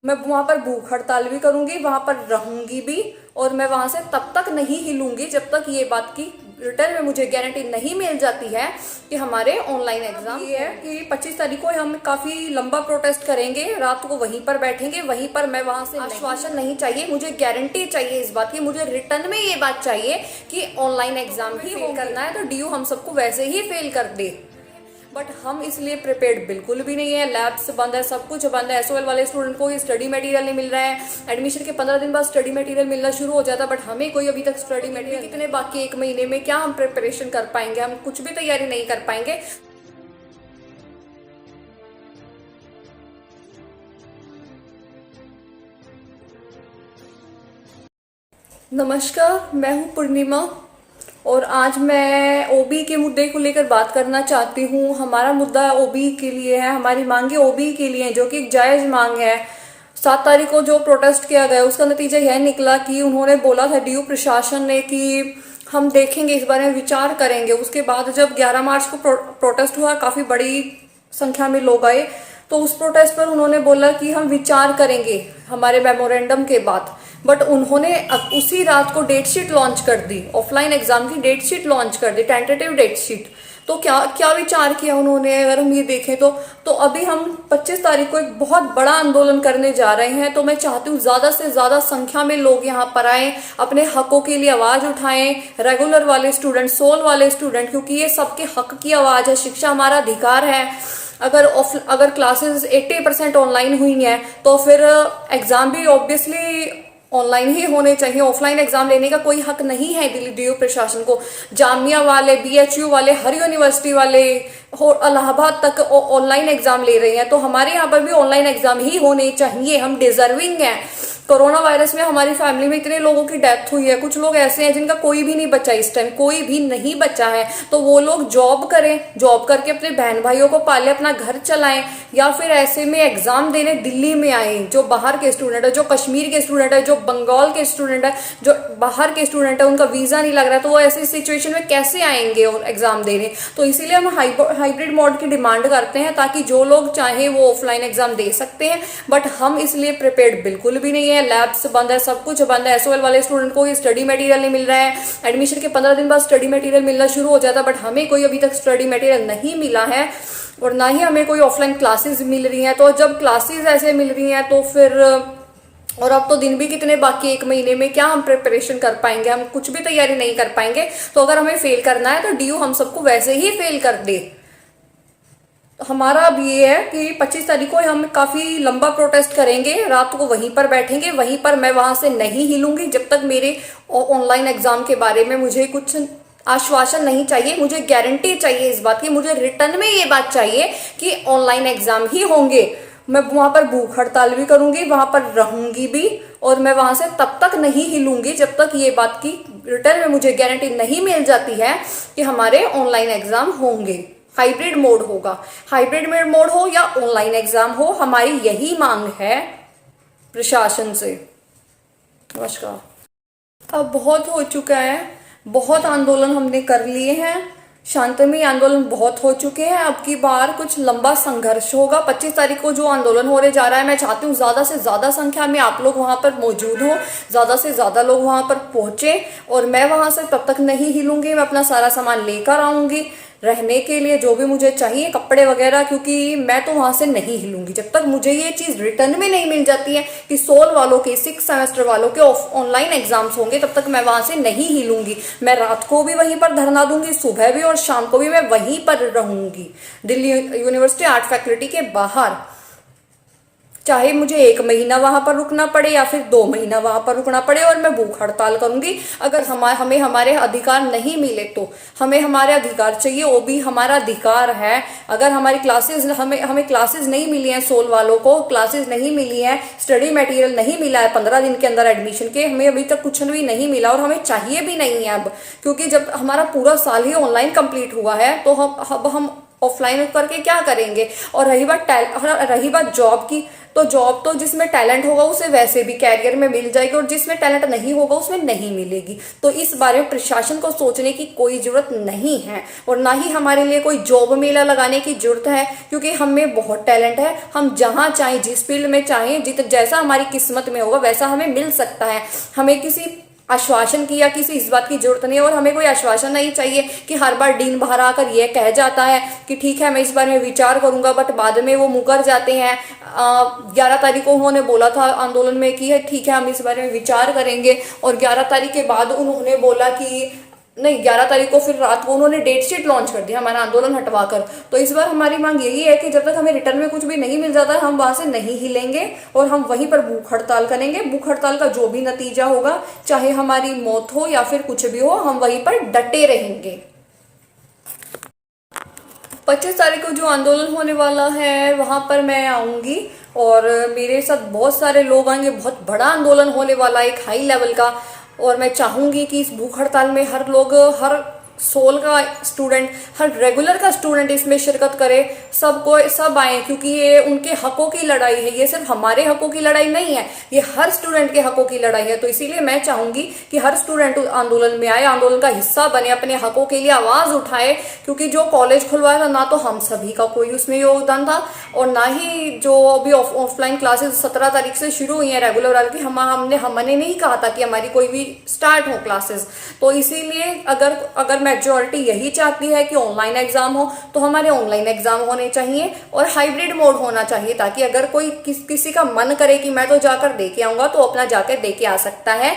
मैं वहां पर भूख हड़ताल भी करूंगी, वहां पर रहूंगी भी, और मैं वहां से तब तक नहीं हिलूंगी जब तक ये बात की रिटर्न में मुझे गारंटी नहीं मिल जाती है कि हमारे ऑनलाइन एग्जाम ये है कि 25 तारीख को हम काफी लंबा प्रोटेस्ट करेंगे, रात को वहीं पर बैठेंगे, वहीं पर मैं वहां से आश्वासन नहीं चाहिए, मुझे गारंटी चाहिए इस बात की, मुझे रिटर्न में ये बात चाहिए कि ऑनलाइन एग्जाम ही फेल करना है तो डीयू हम सबको वैसे ही फेल कर दे। बट हम इसलिए प्रिपेयर्ड बिल्कुल भी नहीं है, लैब्स बंद है, सब कुछ बंद है। एसओएल वाले स्टूडेंट को स्टडी मटेरियल नहीं मिल रहा है, एडमिशन के 15 दिन बाद स्टडी मटेरियल मिलना शुरू हो जाता है, बट हमें कोई अभी तक स्टडी मटेरियल कितने बाकी, एक महीने में क्या हम प्रिपरेशन कर पाएंगे, हम कुछ भी तैयारी नहीं कर पाएंगे। नमस्कार, मैं हूँ पूर्णिमा और आज मैं ओबी के मुद्दे को लेकर बात करना चाहती हूँ। हमारा मुद्दा ओबी के लिए है, हमारी मांगे ओबी के लिए जो कि एक जायज मांग है। 7 तारीख को जो प्रोटेस्ट किया गया उसका नतीजा यह निकला कि उन्होंने बोला था डीयू प्रशासन ने कि हम देखेंगे, इस बारे में विचार करेंगे। उसके बाद जब 11 मार्च को प्रोटेस्ट हुआ, काफी बड़ी संख्या में लोग आए, तो उस प्रोटेस्ट पर उन्होंने बोला कि हम विचार करेंगे हमारे मेमोरेंडम के बाद। बट उन्होंने उसी रात को डेट शीट लॉन्च कर दी, ऑफलाइन एग्जाम की डेट शीट लॉन्च कर दी, टेंटेटिव डेट शीट। तो क्या क्या विचार किया उन्होंने, अगर हम ये देखें तो अभी हम 25 तारीख को एक बहुत बड़ा आंदोलन करने जा रहे हैं। तो मैं चाहती हूँ ज्यादा से ज्यादा संख्या में लोग यहाँ पर आए, अपने हकों के लिए आवाज उठाएं, रेगुलर वाले स्टूडेंट, सोल वाले स्टूडेंट, क्योंकि ये सबके हक की आवाज है, शिक्षा हमारा अधिकार है। अगर क्लासेस 80% ऑनलाइन हुई हैं तो फिर एग्जाम भी ऑब्वियसली ऑनलाइन ही होने चाहिए। ऑफलाइन एग्जाम लेने का कोई हक नहीं है दिल्ली डीयू प्रशासन को। जामिया वाले, बीएचयू वाले, हर यूनिवर्सिटी वाले, इलाहाबाद तक ऑनलाइन एग्जाम ले रहे हैं, तो हमारे यहाँ पर भी ऑनलाइन एग्जाम ही होने चाहिए। हम डिजर्विंग हैं। कोरोना वायरस में हमारी फैमिली में इतने लोगों की डेथ हुई है, कुछ लोग ऐसे हैं जिनका कोई भी नहीं बचा, इस टाइम कोई भी नहीं बचा है, तो वो लोग जॉब करें, जॉब करके अपने बहन भाइयों को पाले, अपना घर चलाएं, या फिर ऐसे में एग्जाम देने दिल्ली में आए। जो बाहर के स्टूडेंट है, जो कश्मीर के स्टूडेंट है, जो बंगाल के स्टूडेंट है, जो बाहर के स्टूडेंट है, उनका वीजा नहीं लग रहा है, तो वो ऐसी सिचुएशन में कैसे आएंगे और एग्जाम देने। तो इसीलिए हम हाइब्रिड मोड की डिमांड करते हैं, ताकि जो लोग चाहे वो ऑफलाइन एग्जाम दे सकते हैं। बट हम इसलिए प्रिपेयर्ड बिल्कुल भी नहीं है, लैब्स बंद है, सब कुछ बंद है। एसओएल वाले स्टूडेंट को स्टडी मटेरियल नहीं मिल रहा है, एडमिशन के 15 दिन बाद स्टडी मटेरियल मिलना शुरू हो जाता है, बट हमें कोई अभी तक स्टडी मटेरियल नहीं मिला है, और ना ही हमें कोई ऑफलाइन क्लासेस मिल रही हैं। तो जब क्लासेस ऐसे मिल रही हैं तो फिर, और अब तो दिन भी कितने बाकी, एक महीने में क्या हम प्रिपरेशन कर पाएंगे, हम कुछ भी तैयारी नहीं कर पाएंगे। तो अगर हमें फेल करना है तो डीयू हम सबको वैसे ही फेल कर दे। हमारा अब ये है कि 25 तारीख को हम काफी लंबा प्रोटेस्ट करेंगे, रात को वहीं पर बैठेंगे, वहीं पर मैं वहां से नहीं हिलूंगी जब तक मेरे ऑनलाइन एग्जाम के बारे में मुझे कुछ आश्वासन नहीं चाहिए, मुझे गारंटी चाहिए इस बात की, मुझे रिटर्न में ये बात चाहिए कि ऑनलाइन एग्जाम ही होंगे। मैं वहां पर भूख हड़ताल भी करूंगी, वहां पर रहूंगी भी, और मैं वहां से तब तक नहीं हिलूंगी जब तक ये बात की रिटर्न में मुझे गारंटी नहीं मिल जाती है कि हमारे ऑनलाइन एग्जाम होंगे। हाइब्रिड मोड होगा, हाइब्रिड मोड हो या ऑनलाइन एग्जाम हो, हमारी यही मांग है प्रशासन से। नमस्कार। अब बहुत हो चुका है, बहुत आंदोलन हमने कर लिए हैं, शांतिमय आंदोलन बहुत हो चुके हैं। अब की बार कुछ लंबा संघर्ष होगा। 25 तारीख को जो आंदोलन होने जा रहा है, मैं चाहती हूँ ज्यादा से ज्यादा संख्या में आप लोग वहां पर मौजूद हो, ज्यादा से ज्यादा लोग वहां पर पहुंचे, और मैं वहां से तब तक नहीं हिलूंगी। मैं अपना सारा सामान लेकर आऊंगी, रहने के लिए जो भी मुझे चाहिए, कपड़े वगैरह, क्योंकि मैं तो वहां से नहीं हिलूंगी जब तक मुझे ये चीज रिटर्न में नहीं मिल जाती है कि सोल वालों के, 6 सेमेस्टर वालों के ऑनलाइन एग्जाम्स होंगे, तब तक मैं वहां से नहीं हिलूंगी। मैं रात को भी वहीं पर धरना दूंगी, सुबह भी और शाम को भी मैं वहीं पर रहूंगी, दिल्ली यूनिवर्सिटी आर्ट फैकल्टी के बाहर। चाहे मुझे 1 महीना वहां पर रुकना पड़े या फिर 2 महीना वहां पर रुकना पड़े, और मैं भूख हड़ताल करूंगी। अगर हमें हमारे अधिकार नहीं मिले तो हमें हमारे अधिकार चाहिए, वो भी हमारा अधिकार है। अगर हमारी क्लासेस, हमें क्लासेस नहीं मिली हैं, सोल वालों को क्लासेस नहीं मिली हैं, स्टडी मटेरियल नहीं मिला है 15 दिन के अंदर एडमिशन के, हमें अभी तक कुछ भी नहीं मिला, और हमें चाहिए भी नहीं है अब, क्योंकि जब हमारा पूरा साल ही ऑनलाइन कंप्लीट हुआ है तो हम ऑफलाइन करके क्या करेंगे। और रही बात जॉब की, तो जॉब तो जिसमें टैलेंट होगा उसे वैसे भी कैरियर में मिल जाएगी, और जिसमें टैलेंट नहीं होगा उसमें नहीं मिलेगी। तो इस बारे में प्रशासन को सोचने की कोई जरूरत नहीं है, और ना ही हमारे लिए कोई जॉब मेला लगाने की जरूरत है, क्योंकि हमें बहुत टैलेंट है। हम जहां चाहें, जिस फील्ड में चाहें, जैसा हमारी किस्मत में होगा वैसा हमें मिल सकता है। हमें किसी आश्वासन की या किसी इस बात की जरूरत नहीं है, और हमें कोई आश्वासन नहीं चाहिए कि हर बार डीन बाहर आकर यह कह जाता है कि ठीक है मैं इस बारे में विचार करूंगा, बट बाद में वो मुकर जाते हैं। 11 तारीख को उन्होंने बोला था आंदोलन में कि ठीक है हम इस बारे में विचार करेंगे, और 11 तारीख के बाद उन्होंने बोला कि नहीं, 11 तारीख को फिर रात को उन्होंने डेट शीट लॉन्च कर दिया हमारा आंदोलन हटवाकर। तो इस बार हमारी मांग यही है कि जब तक हमें रिटर्न में कुछ भी नहीं मिल जाता हम वहां से नहीं हिलेंगे, और हम वहीं पर भूख हड़ताल करेंगे। भूख हड़ताल का जो भी नतीजा होगा, चाहे हमारी मौत हो या फिर कुछ भी हो, हम वहीं पर डटे रहेंगे। 25 तारीख को जो आंदोलन होने वाला है वहां पर मैं आऊंगी, और मेरे साथ बहुत सारे लोग आएंगे। बहुत बड़ा आंदोलन होने वाला है, एक हाई लेवल का। और मैं चाहूंगी कि इस भूख हड़ताल में हर लोग, हर सोल का स्टूडेंट, हर रेगुलर का स्टूडेंट इसमें शिरकत करे। सब आए, क्योंकि ये उनके हकों की लड़ाई है। ये सिर्फ हमारे हकों की लड़ाई नहीं है, ये हर स्टूडेंट के हकों की लड़ाई है। तो इसीलिए मैं चाहूंगी कि हर स्टूडेंट आंदोलन में आए, आंदोलन का हिस्सा बने, अपने हकों के लिए आवाज उठाए। क्योंकि जो कॉलेज खुलवाया था, ना तो हम सभी का कोई उसमें योगदान था, और ना ही जो अभी ऑफलाइन क्लासेस 17 तारीख से शुरू हुई है रेगुलर वाले की, हमने नहीं कहा था कि हमारी कोई भी स्टार्ट हो क्लासेस। तो इसीलिए अगर मेजॉरिटी यही चाहती है कि ऑनलाइन एग्जाम हो, तो हमारे ऑनलाइन एग्जाम होने चाहिए और हाइब्रिड मोड होना चाहिए, ताकि अगर कोई किसी का मन करे कि मैं तो जाकर दे के आऊंगा, तो अपना जाकर दे के आ सकता है।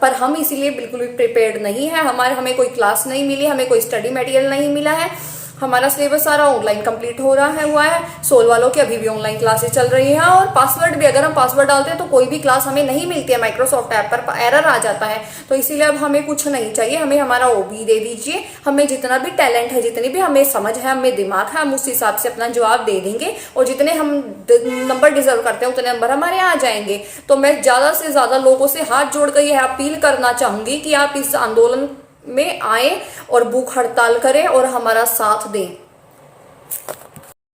पर हम इसीलिए बिल्कुल भी प्रिपेयर्ड नहीं है। हमें कोई क्लास नहीं मिली, हमें कोई स्टडी मटेरियल नहीं मिला है। हमारा सिलेबस सारा ऑनलाइन कंप्लीट हुआ है। सोल वालों की अभी भी ऑनलाइन क्लासेस चल रही हैं, और पासवर्ड भी, अगर हम पासवर्ड डालते हैं तो कोई भी क्लास हमें नहीं मिलती है। माइक्रोसॉफ्ट ऐप पर एरर आ जाता है। तो इसीलिए अब हमें कुछ नहीं चाहिए, हमें हमारा ओबी दे दीजिए। हमें जितना भी टैलेंट है, जितनी भी हमें समझ है, हमें दिमाग है, हम उस हिसाब से अपना जवाब दे देंगे, और जितने हम नंबर डिजर्व करते हैं उतने नंबर हमारे आ जाएंगे। तो मैं ज्यादा से ज्यादा लोगों से हाथ जोड़कर यह अपील करना चाहूंगी कि आप इस आंदोलन में आए और भूख हड़ताल करें और हमारा साथ दें।